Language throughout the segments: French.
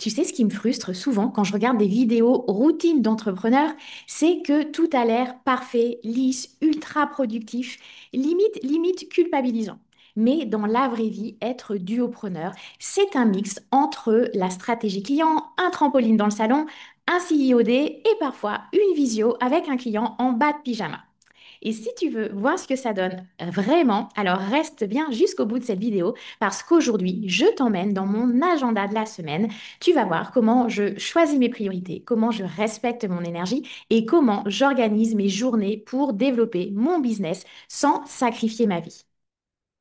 Tu sais, ce qui me frustre souvent quand je regarde des vidéos routines d'entrepreneurs, c'est que tout a l'air parfait, lisse, ultra productif, limite culpabilisant. Mais dans la vraie vie, être duopreneur, c'est un mix entre la stratégie client, un trampoline dans le salon, un CIOD et parfois une visio avec un client en bas de pyjama. Et si tu veux voir ce que ça donne vraiment, alors reste bien jusqu'au bout de cette vidéo parce qu'aujourd'hui, je t'emmène dans mon agenda de la semaine. Tu vas voir comment je choisis mes priorités, comment je respecte mon énergie et comment j'organise mes journées pour développer mon business sans sacrifier ma vie.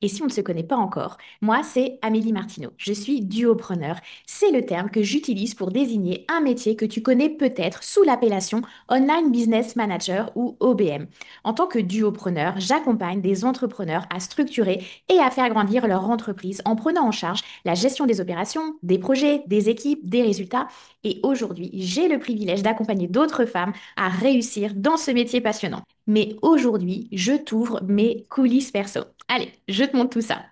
Et si on ne se connaît pas encore, moi, c'est Amélie Martineau. Je suis duopreneur. C'est le terme que j'utilise pour désigner un métier que tu connais peut-être sous l'appellation Online Business Manager ou OBM. En tant que duopreneur, j'accompagne des entrepreneurs à structurer et à faire grandir leur entreprise en prenant en charge la gestion des opérations, des projets, des équipes, des résultats. Et aujourd'hui, j'ai le privilège d'accompagner d'autres femmes à réussir dans ce métier passionnant. Mais aujourd'hui, je t'ouvre mes coulisses perso. Allez, je te montre tout ça.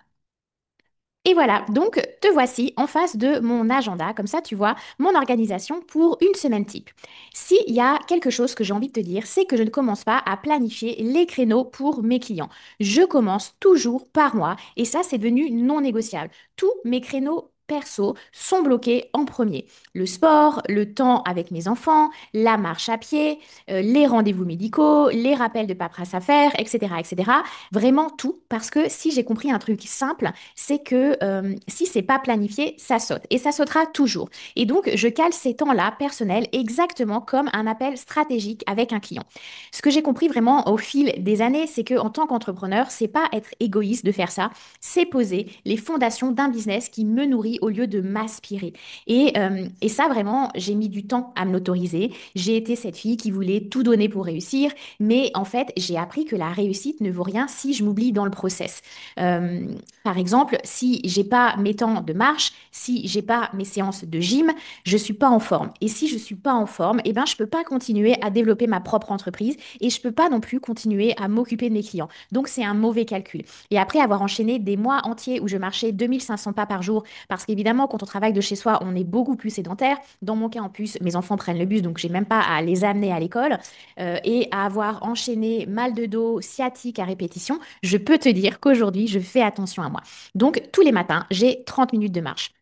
Et voilà, donc te voici en face de mon agenda, comme ça tu vois mon organisation pour une semaine type. S'il y a quelque chose que j'ai envie de te dire, c'est que je ne commence pas à planifier les créneaux pour mes clients. Je commence toujours par mois et ça c'est devenu non négociable. Tous mes créneaux perso sont bloqués en premier. Le sport, le temps avec mes enfants, la marche à pied, les rendez-vous médicaux, les rappels de paperasse à faire, etc., etc. Vraiment tout, parce que si j'ai compris un truc simple, c'est que si c'est pas planifié, ça saute et ça sautera toujours. Et donc, je cale ces temps-là personnels exactement comme un appel stratégique avec un client. Ce que j'ai compris vraiment au fil des années, c'est que en tant qu'entrepreneur, c'est pas être égoïste de faire ça, c'est poser les fondations d'un business qui me nourrit au lieu de m'aspirer. Et ça, vraiment, j'ai mis du temps à me l'autoriser. J'ai été cette fille qui voulait tout donner pour réussir, mais en fait, j'ai appris que la réussite ne vaut rien si je m'oublie dans le process. Euh, Par exemple, si j'ai pas mes temps de marche, si j'ai pas mes séances de gym, je suis pas en forme. Et si je suis pas en forme, eh ben je peux pas continuer à développer ma propre entreprise et je peux pas non plus continuer à m'occuper de mes clients. Donc c'est un mauvais calcul. Et après avoir enchaîné des mois entiers où je marchais 2500 pas par jour, parce qu'évidemment quand on travaille de chez soi, on est beaucoup plus sédentaire. Dans mon cas en plus, mes enfants prennent le bus, donc j'ai même pas à les amener à l'école et à avoir enchaîné mal de dos, sciatique à répétition, je peux te dire qu'aujourd'hui, je fais attention à moi. Donc, tous les matins, j'ai 30 minutes de marche.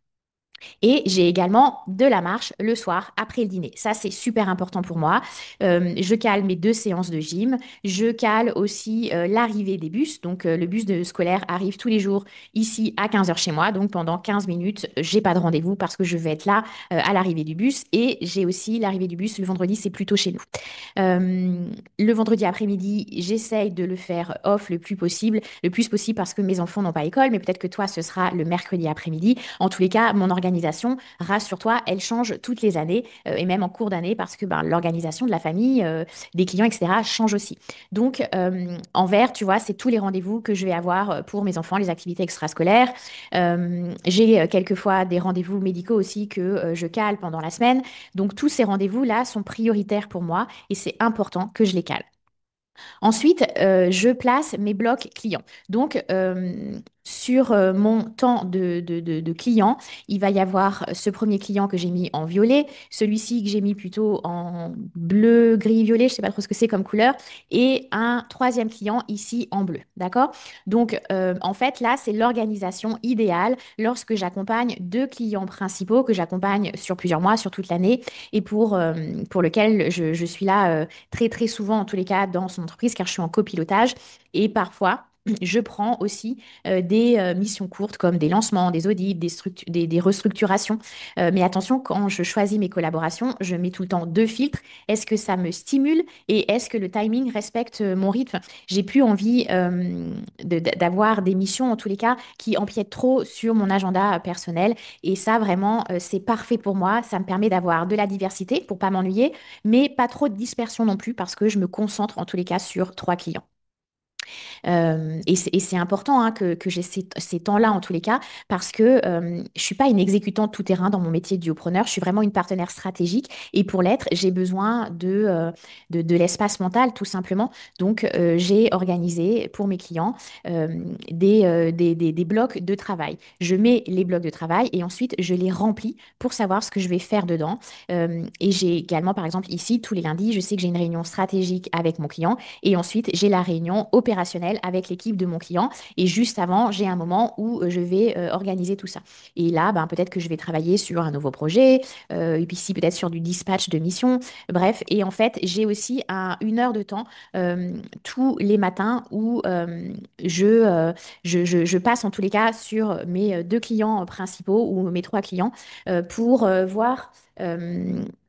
Et j'ai également de la marche le soir après le dîner. Ça, c'est super important pour moi. Je cale mes 2 séances de gym. Je cale aussi l'arrivée des bus. Donc, le bus de scolaire arrive tous les jours ici à 15 heures chez moi. Donc, pendant 15 minutes, j'ai pas de rendez-vous parce que je vais être là à l'arrivée du bus. Et j'ai aussi l'arrivée du bus le vendredi, c'est plutôt chez nous. Euh, le vendredi après-midi, j'essaye de le faire off le plus possible parce que mes enfants n'ont pas école, mais peut-être que toi, ce sera le mercredi après-midi. En tous les cas, mon organisation, rassure-toi, elle change toutes les années et même en cours d'année parce que ben, l'organisation de la famille, des clients, etc., change aussi. Donc, en vert, tu vois, c'est tous les rendez-vous que je vais avoir pour mes enfants, les activités extrascolaires. J'ai quelquefois des rendez-vous médicaux aussi que je cale pendant la semaine. Donc, tous ces rendez-vous-là sont prioritaires pour moi et c'est important que je les cale. Ensuite, je place mes blocs clients. Donc, sur mon temps de client, il va y avoir ce premier client que j'ai mis en violet, celui-ci que j'ai mis plutôt en bleu, gris, violet, je ne sais pas trop ce que c'est comme couleur, et un troisième client ici en bleu. D'accord? Donc, en fait, là, c'est l'organisation idéale lorsque j'accompagne 2 clients principaux que j'accompagne sur plusieurs mois, sur toute l'année, et pour lequel je suis là très très souvent en tous les cas dans son entreprise car je suis en copilotage et parfois je prends aussi des missions courtes comme des lancements, des audits, des restructurations. Mais attention, quand je choisis mes collaborations, je mets tout le temps 2 filtres. Est-ce que ça me stimule et est-ce que le timing respecte mon rythme? J'ai plus envie d'avoir des missions, en tous les cas, qui empiètent trop sur mon agenda personnel. Et ça, vraiment, c'est parfait pour moi. Ça me permet d'avoir de la diversité pour pas m'ennuyer mais pas trop de dispersion non plus parce que je me concentre en tous les cas sur 3 clients. Et c'est important hein, que j'ai ces temps-là en tous les cas, parce que je suis pas une exécutante tout-terrain dans mon métier de duopreneur, je suis vraiment une partenaire stratégique. Et pour l'être, j'ai besoin de l'espace mental, tout simplement. Donc, j'ai organisé pour mes clients des blocs de travail. Je mets les blocs de travail et ensuite, je les remplis pour savoir ce que je vais faire dedans. Et j'ai également, par exemple, ici, tous les lundis, je sais que j'ai une réunion stratégique avec mon client et ensuite, j'ai la réunion opérationnelle avec l'équipe de mon client. Et juste avant, j'ai un moment où je vais organiser tout ça. Et là, ben, peut-être que je vais travailler sur un nouveau projet, et puis ici, peut-être sur du dispatch de mission. Bref, et en fait, j'ai aussi une heure de temps tous les matins où je passe en tous les cas sur mes deux clients principaux ou mes trois clients pour voir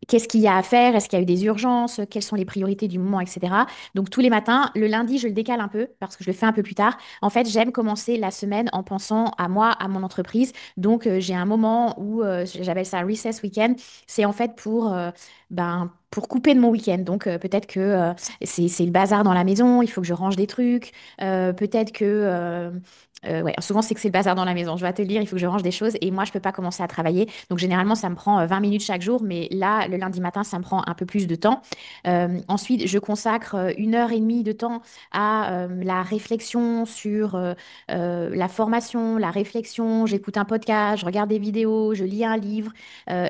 qu'est-ce qu'il y a à faire, est-ce qu'il y a eu des urgences, quelles sont les priorités du moment, etc. Donc tous les matins, le lundi, je le décale un peu parce que je le fais un peu plus tard. En fait, j'aime commencer la semaine en pensant à moi, à mon entreprise. Donc j'ai un moment où j'appelle ça Recess Weekend. C'est en fait pour couper de mon week-end. Donc peut-être que c'est le bazar dans la maison, il faut que je range des trucs. Peut-être que ouais, souvent c'est que c'est le bazar dans la maison. Je vais te le dire, il faut que je range des choses et moi je peux pas commencer à travailler. Donc généralement ça me prend 20 minutes chaque jour, mais là le lundi matin ça me prend un peu plus de temps. Ensuite, je consacre une heure et demie de temps à la réflexion sur la formation, la réflexion. J'écoute un podcast, je regarde des vidéos, je lis un livre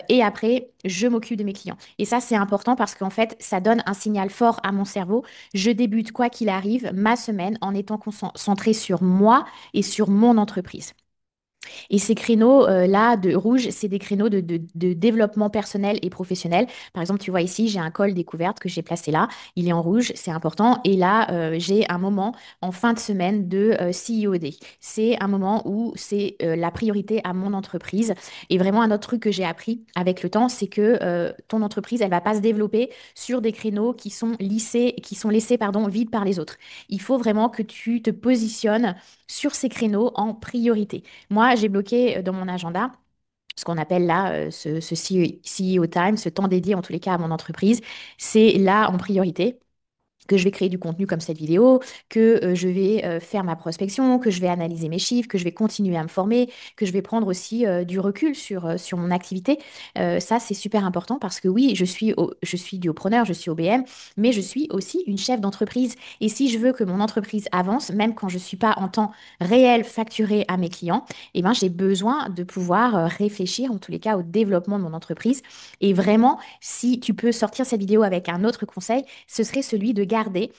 et après, je m'occupe de mes clients. Et ça, c'est important parce qu'en fait, ça donne un signal fort à mon cerveau. Je débute, quoi qu'il arrive, ma semaine en étant concentrée sur moi et sur mon entreprise. Et ces créneaux-là de rouge, c'est des créneaux de développement personnel et professionnel. Par exemple, tu vois ici, j'ai un col découverte que j'ai placé là. Il est en rouge, c'est important. Et là, j'ai un moment en fin de semaine de CEO Day. C'est un moment où c'est la priorité à mon entreprise. Et vraiment, un autre truc que j'ai appris avec le temps, c'est que ton entreprise, elle va pas se développer sur des créneaux qui sont laissés, pardon, vides par les autres. Il faut vraiment que tu te positionnes sur ces créneaux en priorité. Moi, j'ai bloqué dans mon agenda ce qu'on appelle là ce CEO time, ce temps dédié en tous les cas à mon entreprise. C'est là en priorité que je vais créer du contenu comme cette vidéo, que je vais faire ma prospection, que je vais analyser mes chiffres, que je vais continuer à me former, que je vais prendre aussi du recul sur mon activité. Ça, c'est super important parce que oui, je suis duopreneur, je suis OBM, mais je suis aussi une chef d'entreprise. Et si je veux que mon entreprise avance, même quand je ne suis pas en temps réel facturé à mes clients, eh ben, j'ai besoin de pouvoir réfléchir, en tous les cas, au développement de mon entreprise. Et vraiment, si tu peux sortir cette vidéo avec un autre conseil, ce serait celui de garder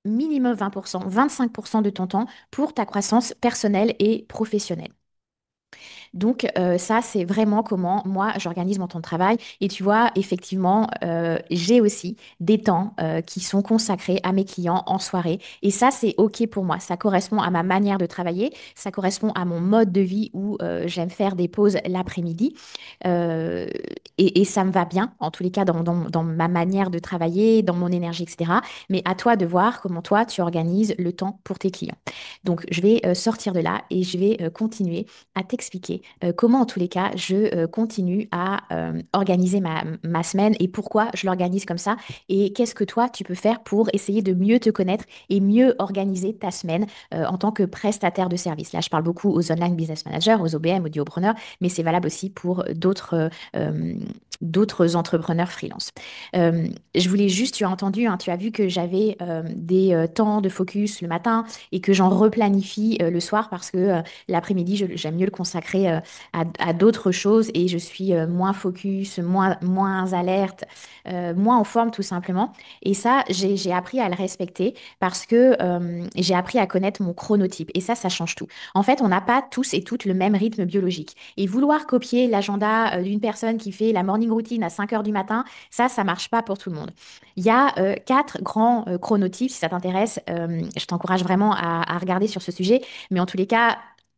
minimum 20%, 25% de ton temps pour ta croissance personnelle et professionnelle. Donc ça, c'est vraiment comment moi, j'organise mon temps de travail. Et tu vois, effectivement, j'ai aussi des temps qui sont consacrés à mes clients en soirée. Et ça, c'est OK pour moi. Ça correspond à ma manière de travailler. Ça correspond à mon mode de vie où j'aime faire des pauses l'après-midi. Euh, et ça me va bien, en tous les cas, dans ma manière de travailler, dans mon énergie, etc. Mais à toi de voir comment toi, tu organises le temps pour tes clients. Donc, je vais sortir de là et je vais continuer à t'expliquer comment, en tous les cas, je continue à organiser ma semaine et pourquoi je l'organise comme ça et qu'est-ce que toi, tu peux faire pour essayer de mieux te connaître et mieux organiser ta semaine en tant que prestataire de service. Là, je parle beaucoup aux online business managers, aux OBM, aux duopreneurs, mais c'est valable aussi pour d'autres entrepreneurs freelance. Je voulais juste, tu as entendu, hein, tu as vu que j'avais des temps de focus le matin et que j'en replanifie le soir parce que l'après-midi, j'aime mieux le consacrer à d'autres choses et je suis moins focus, moins alerte, moins en forme tout simplement. Et ça, j'ai appris à le respecter parce que j'ai appris à connaître mon chronotype. Et ça change tout. En fait, on n'a pas tous et toutes le même rythme biologique. Et vouloir copier l'agenda d'une personne qui fait la morning routine à 5 heures du matin, ça marche pas pour tout le monde. Il y a quatre grands chronotypes. Si ça t'intéresse, je t'encourage vraiment à regarder sur ce sujet. Mais en tous les cas,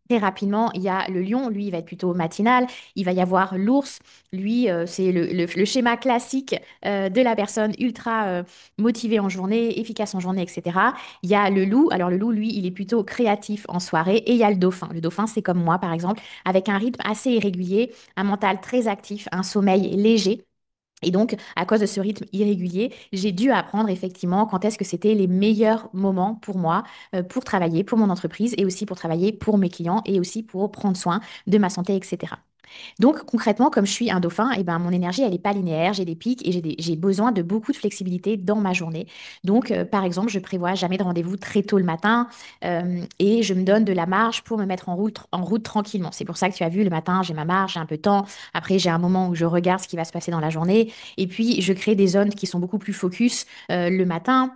très rapidement, il y a le lion, lui, il va être plutôt matinal. Il va y avoir l'ours, lui, c'est le schéma classique de la personne ultra motivée en journée, efficace en journée, etc. Il y a le loup, alors le loup, lui, il est plutôt créatif en soirée. Et il y a le dauphin. Le dauphin, c'est comme moi, par exemple, avec un rythme assez irrégulier, un mental très actif, un sommeil léger. Et donc, à cause de ce rythme irrégulier, j'ai dû apprendre effectivement quand est-ce que c'était les meilleurs moments pour moi, pour travailler pour mon entreprise et aussi pour travailler pour mes clients et aussi pour prendre soin de ma santé, etc. Donc concrètement, comme je suis un dauphin, eh ben, mon énergie, elle n'est pas linéaire, j'ai des pics et j'ai besoin de beaucoup de flexibilité dans ma journée. Donc par exemple, je prévois jamais de rendez-vous très tôt le matin et je me donne de la marge pour me mettre en route tranquillement. C'est pour ça que tu as vu, le matin, j'ai ma marge, j'ai un peu de temps. Après, j'ai un moment où je regarde ce qui va se passer dans la journée. Et puis, je crée des zones qui sont beaucoup plus focus le matin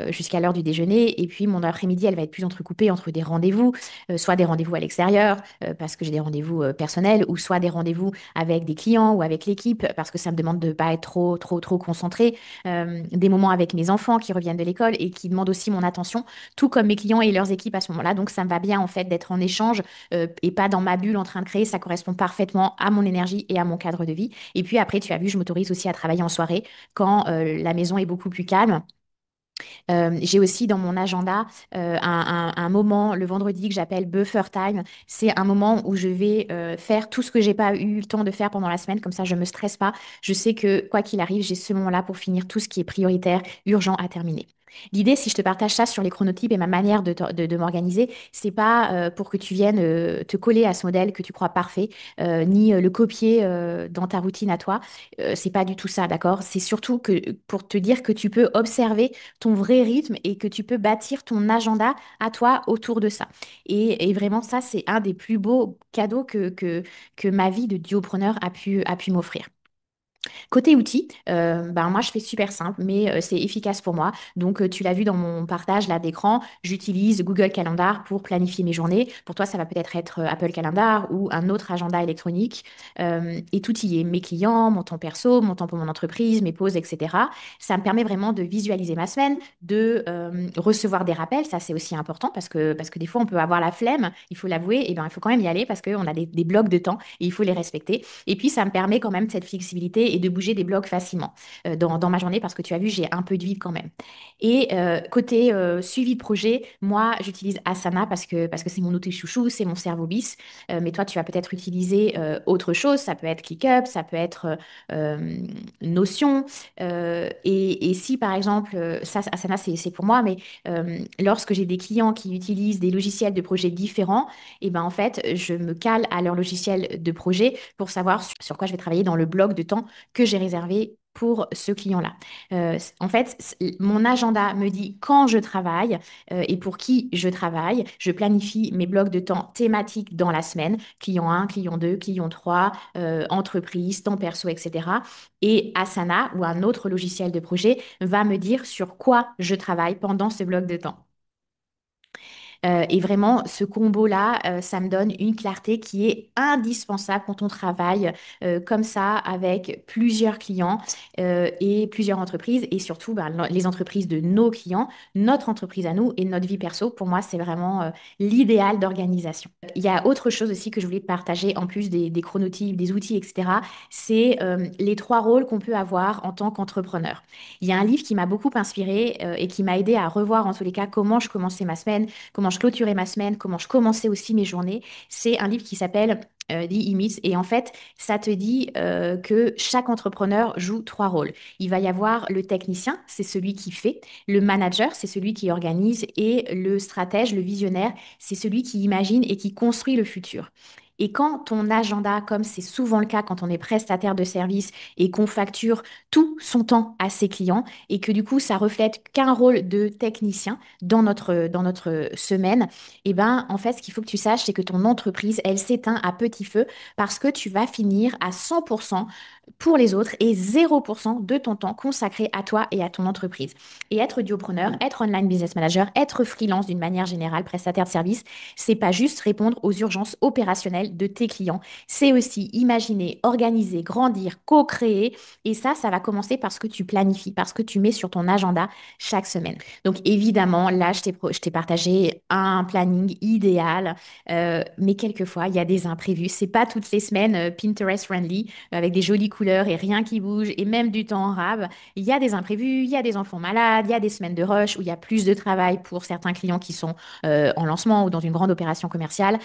jusqu'à l'heure du déjeuner. Et puis, mon après-midi, elle va être plus entrecoupée entre des rendez-vous, soit des rendez-vous à l'extérieur, parce que j'ai des rendez-vous personnels, ou soit des rendez-vous avec des clients ou avec l'équipe, parce que ça me demande de ne pas être trop concentré. Des moments avec mes enfants qui reviennent de l'école et qui demandent aussi mon attention, tout comme mes clients et leurs équipes à ce moment-là. Donc, ça me va bien, en fait, d'être en échange et pas dans ma bulle en train de créer. Ça correspond parfaitement à mon énergie et à mon cadre de vie. Et puis après, tu as vu, je m'autorise aussi à travailler en soirée quand la maison est beaucoup plus calme. J'ai aussi dans mon agenda un moment le vendredi que j'appelle buffer time. C'est un moment où je vais faire tout ce que j'ai pas eu le temps de faire pendant la semaine. Comme ça, je me stresse pas. Je sais que quoi qu'il arrive, j'ai ce moment-là pour finir tout ce qui est prioritaire, urgent à terminer. L'idée, si je te partage ça sur les chronotypes et ma manière de m'organiser, c'est pas pour que tu viennes te coller à ce modèle que tu crois parfait, ni le copier dans ta routine à toi. C'est pas du tout ça, d'accord? C'est surtout que pour te dire que tu peux observer ton vrai rythme et que tu peux bâtir ton agenda à toi autour de ça. Et vraiment, ça, c'est un des plus beaux cadeaux que ma vie de duopreneur a pu m'offrir. Côté outils, ben moi je fais super simple, mais c'est efficace pour moi. Donc tu l'as vu dans mon partage là d'écran, j'utilise Google Calendar pour planifier mes journées. Pour toi, ça va peut-être être Apple Calendar ou un autre agenda électronique. Et tout y est, mes clients, mon temps perso, mon temps pour mon entreprise, mes pauses, etc. Ça me permet vraiment de visualiser ma semaine, de recevoir des rappels. Ça, c'est aussi important parce que des fois, on peut avoir la flemme, il faut l'avouer, et ben, il faut quand même y aller parce qu'on a des blocs de temps et il faut les respecter. Et puis, ça me permet quand même cette flexibilité et de bouger des blocs facilement dans ma journée parce que tu as vu, j'ai un peu de vide quand même. Et côté suivi de projet, moi, j'utilise Asana parce que c'est mon outil chouchou, c'est mon cerveau bis. Mais toi, tu vas peut-être utiliser autre chose. Ça peut être ClickUp, ça peut être Notion. Et si, par exemple, ça, Asana, c'est pour moi, mais lorsque j'ai des clients qui utilisent des logiciels de projet différents, et ben en fait, je me cale à leur logiciel de projet pour savoir sur quoi je vais travailler dans le bloc de temps que j'ai réservé pour ce client-là. En fait, mon agenda me dit quand je travaille et pour qui je travaille. Je planifie mes blocs de temps thématiques dans la semaine, client 1, client 2, client 3, entreprise, temps perso, etc. Et Asana ou un autre logiciel de projet va me dire sur quoi je travaille pendant ce bloc de temps. Et vraiment, ce combo-là, ça me donne une clarté qui est indispensable quand on travaille comme ça avec plusieurs clients et plusieurs entreprises et surtout ben, les entreprises de nos clients, notre entreprise à nous et notre vie perso. Pour moi, c'est vraiment l'idéal d'organisation. Il y a autre chose aussi que je voulais te partager en plus des chronotypes, des outils, etc. C'est les trois rôles qu'on peut avoir en tant qu'entrepreneur. Il y a un livre qui m'a beaucoup inspiré et qui m'a aidé à revoir en tous les cas comment je commençais ma semaine, comment je clôturais ma semaine, comment je commençais aussi mes journées. C'est un livre qui s'appelle The E-Myth. Et en fait, ça te dit que chaque entrepreneur joue trois rôles. Il va y avoir le technicien, c'est celui qui fait. Le manager, c'est celui qui organise. Et le stratège, le visionnaire, c'est celui qui imagine et qui construit le futur. Et quand ton agenda, comme c'est souvent le cas quand on est prestataire de service et qu'on facture tout son temps à ses clients, et que du coup, ça reflète qu'un rôle de technicien dans notre semaine, et ben, en fait, ce qu'il faut que tu saches, c'est que ton entreprise, elle s'éteint à petit feu parce que tu vas finir à 100% pour les autres et 0% de ton temps consacré à toi et à ton entreprise. Et être duopreneur, être online business manager, être freelance d'une manière générale, prestataire de service, c'est pas juste répondre aux urgences opérationnelles de tes clients. C'est aussi imaginer, organiser, grandir, co-créer. Et ça va commencer parce que tu planifies, parce que tu mets sur ton agenda chaque semaine. Donc évidemment, là, je t'ai partagé un planning idéal, mais quelquefois, il y a des imprévus. C'est pas toutes les semaines Pinterest friendly, avec des jolies couleurs et rien qui bouge, et même du temps en rab. Il y a des imprévus, il y a des enfants malades, il y a des semaines de rush où il y a plus de travail pour certains clients qui sont en lancement ou dans une grande opération commerciale.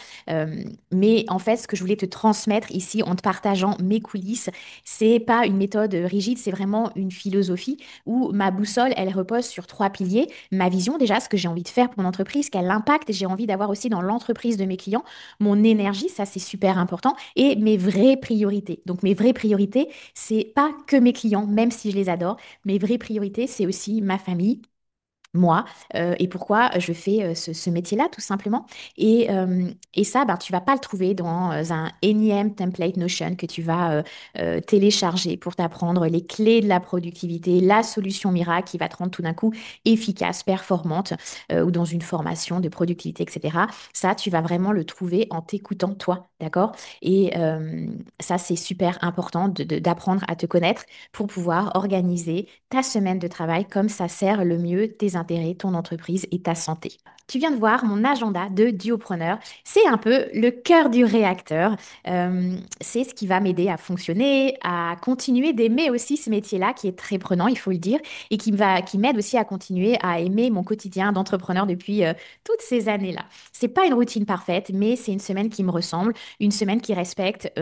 Mais en fait, ce que je voulais te transmettre ici en te partageant mes coulisses, c'est pas une méthode rigide, c'est vraiment une philosophie où ma boussole, elle repose sur trois piliers. Ma vision, déjà, ce que j'ai envie de faire pour mon entreprise, quel impact j'ai envie d'avoir aussi dans l'entreprise de mes clients, mon énergie, ça c'est super important, et mes vraies priorités. Donc mes vraies priorités, c'est pas que mes clients, même si je les adore. Mes vraies priorités, c'est aussi ma famille, moi, et pourquoi je fais ce métier-là, tout simplement. Et ça, ben, tu vas pas le trouver dans un énième template Notion que tu vas télécharger pour t'apprendre les clés de la productivité, la solution miracle qui va te rendre tout d'un coup efficace, performante, ou dans une formation de productivité, etc. Ça, tu vas vraiment le trouver en t'écoutant toi, d'accord? Et ça, c'est super important d'apprendre à te connaître pour pouvoir organiser ta semaine de travail comme ça sert le mieux tes intérêts, ton entreprise et ta santé. Tu viens de voir mon agenda de duopreneur. C'est un peu le cœur du réacteur. C'est ce qui va m'aider à fonctionner, à continuer d'aimer aussi ce métier-là qui est très prenant, il faut le dire, et qui m'aide aussi à continuer à aimer mon quotidien d'entrepreneur depuis toutes ces années-là. C'est pas une routine parfaite, mais c'est une semaine qui me ressemble, une semaine qui respecte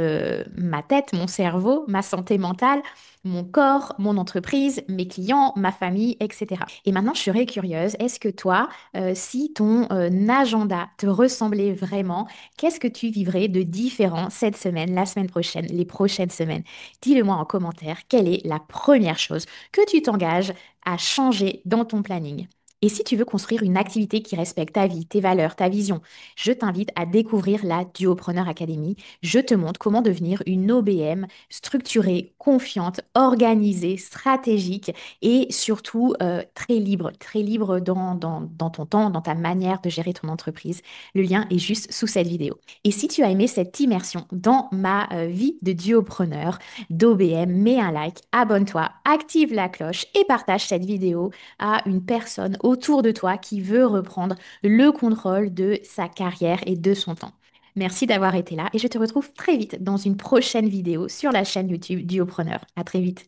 ma tête, mon cerveau, ma santé mentale, mon corps, mon entreprise, mes clients, ma famille, etc. Et maintenant, je serais curieuse, est-ce que toi, si ton agenda te ressemblait vraiment, qu'est-ce que tu vivrais de différent cette semaine, la semaine prochaine, les prochaines semaines? Dis-le-moi en commentaire, quelle est la première chose que tu t'engages à changer dans ton planning? Et si tu veux construire une activité qui respecte ta vie, tes valeurs, ta vision, je t'invite à découvrir la Duopreneur Academy. Je te montre comment devenir une OBM structurée, confiante, organisée, stratégique et surtout très libre dans ton temps, dans ta manière de gérer ton entreprise. Le lien est juste sous cette vidéo. Et si tu as aimé cette immersion dans ma vie de duopreneur, d'OBM, mets un like, abonne-toi, active la cloche et partage cette vidéo à une personne autour de toi qui veut reprendre le contrôle de sa carrière et de son temps. Merci d'avoir été là et je te retrouve très vite dans une prochaine vidéo sur la chaîne YouTube Duopreneur. À très vite.